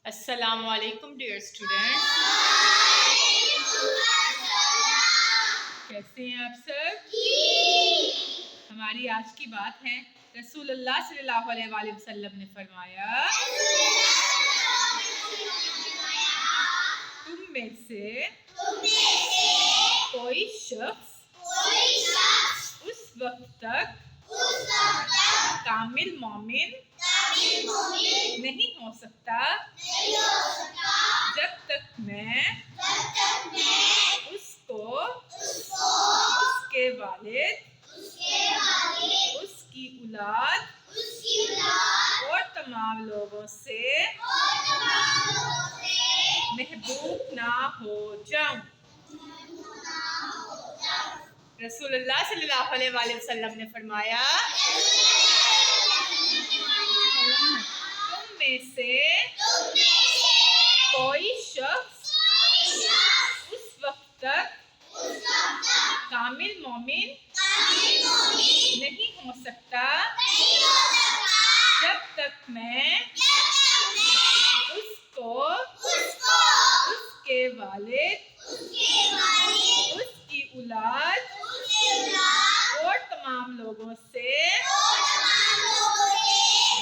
السلام علیکم dear students, کیسے ہیں آپ سب؟ ہماری آج کی بات ہے رسول اللہ صلی اللہ علیہ وآلہ وسلم نے فرمایا تم میں سے کوئی شخص اس وقت تک کامل مومن نہیں ہو سکتا جب تک میں اس کو اس کے والد، اس کی اولاد اور تمام لوگوں سے محبوب نہ ہو جاؤں۔ رسول اللہ صلی اللہ علیہ وآلہ وسلم نے فرمایا تم میں سے کوئی شخص اس وقت تک کامل مومن نہیں ہو سکتا جب تک میں اس کو اس کے والد، اس کی اولاد اور تمام لوگوں سے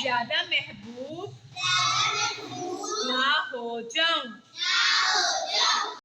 زیادہ محبوب نہ ہو جاؤں۔